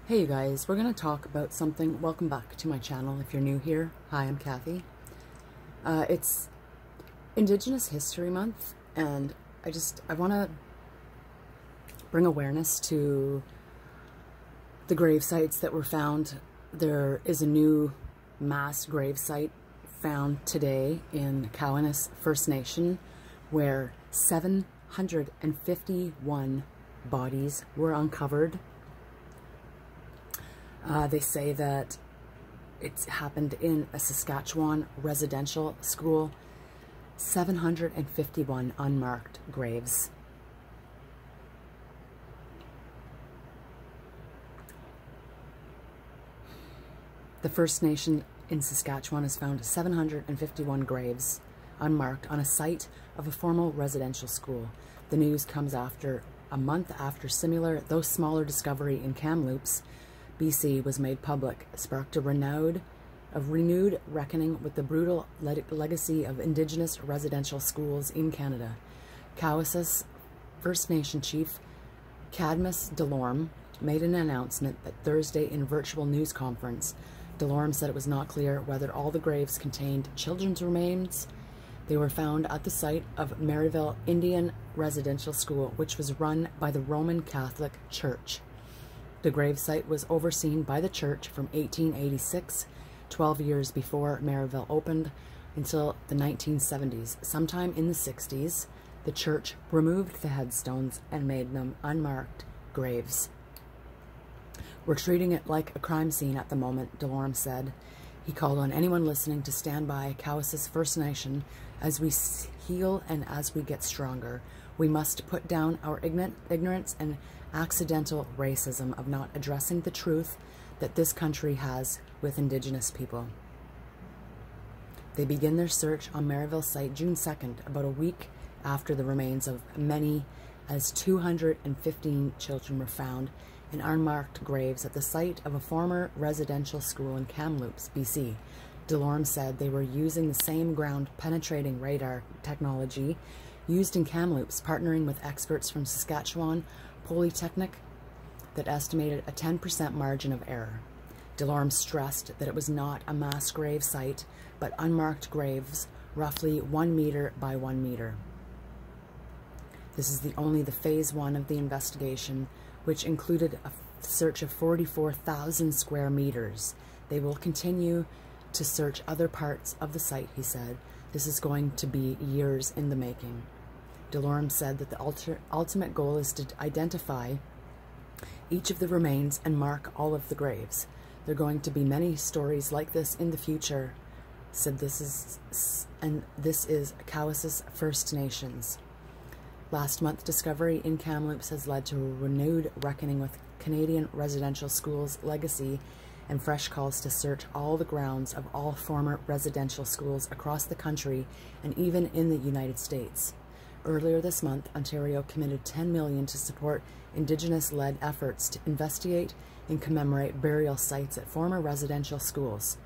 Hey you guys, we're going to talk about something. Welcome back to my channel if you're new here. Hi, I'm Kathy. It's Indigenous History Month, and I want to bring awareness to the grave sites that were found. There is a new mass grave site found today in Cowessess First Nation where 751 bodies were uncovered. They say that it's happened in a Saskatchewan residential school. 751 unmarked graves. The First Nation in Saskatchewan has found 751 graves unmarked on a site of a formal residential school. The news comes after a month after similar, though smaller, discovery in Kamloops, BC was made public, sparked a renewed reckoning with the brutal legacy of Indigenous residential schools in Canada. Cowessess First Nation Chief Cadmus Delorme made an announcement that Thursday in a virtual news conference. Delorme said it was not clear whether all the graves contained children's remains. They were found at the site of Marieval Indian Residential School, which was run by the Roman Catholic Church. The gravesite was overseen by the church from 1886, 12 years before Marieval opened, until the 1970s. Sometime in the 60s, the church removed the headstones and made them unmarked graves. We're treating it like a crime scene at the moment, Delorme said. He called on anyone listening to stand by Cowessess First Nation as we heal and as we get stronger. We must put down our ignorance and accidental racism of not addressing the truth that this country has with Indigenous people. They begin their search on Marieval site June 2nd, about a week after the remains of many as 215 children were found in unmarked graves at the site of a former residential school in Kamloops, BC. Delorme said they were using the same ground-penetrating radar technology used in Kamloops, partnering with experts from Saskatchewan Polytechnic that estimated a 10% margin of error. Delorme stressed that it was not a mass grave site, but unmarked graves, roughly 1 meter by 1 meter. This is only the phase 1 of the investigation, which included a search of 44,000 square meters. They will continue to search other parts of the site, he said. This is going to be years in the making. Delorme said that the ultimate goal is to identify each of the remains and mark all of the graves. There are going to be many stories like this in the future, said this is Cowessess First Nations. Last month's discovery in Kamloops has led to a renewed reckoning with Canadian residential schools' legacy and fresh calls to search all the grounds of all former residential schools across the country and even in the United States. Earlier this month, Ontario committed $10 million to support Indigenous-led efforts to investigate and commemorate burial sites at former residential schools.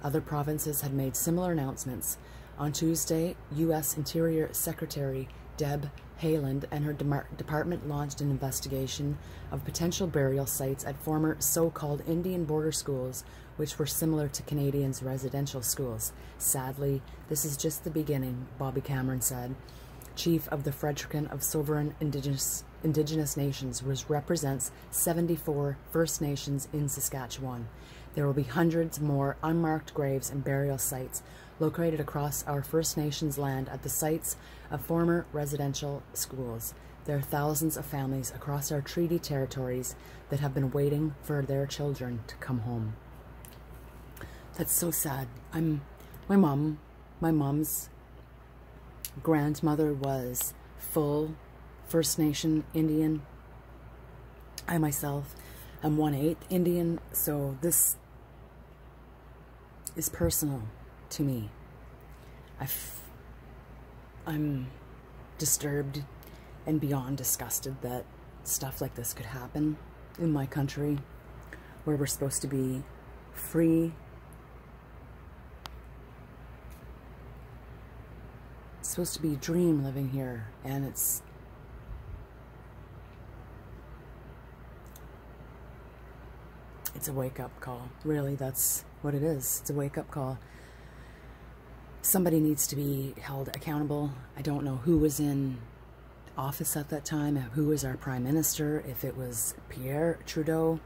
Other provinces had made similar announcements. On Tuesday, U.S. Interior Secretary Deb Haaland and her department launched an investigation of potential burial sites at former so-called Indian border schools, which were similar to Canadians' residential schools. Sadly, this is just the beginning, Bobby Cameron said. Chief of the Fredericton of Sovereign Indigenous Nations, which represents 74 First Nations in Saskatchewan. There will be hundreds more unmarked graves and burial sites located across our First Nations land at the sites of former residential schools. There are thousands of families across our treaty territories that have been waiting for their children to come home. That's so sad. My mom's grandmother was full First Nation Indian. I myself am 1/8 Indian, so this is personal to me. I'm disturbed and beyond disgusted that stuff like this could happen in my country, where we're supposed to be free, it's supposed to be a dream living here, and it's It's a wake-up call. Really, that's what it is. It's a wake-up call. Somebody needs to be held accountable. I don't know who was in office at that time, who was our prime minister, if it was Pierre Trudeau.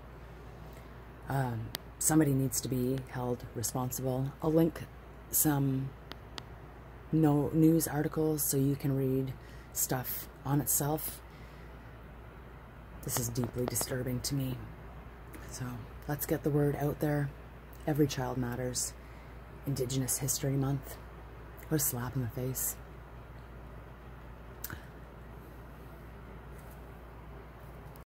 Somebody needs to be held responsible. I'll link some news articles so you can read stuff on itself. This is deeply disturbing to me. So let's get the word out there. Every child matters. Indigenous History Month. What a slap in the face.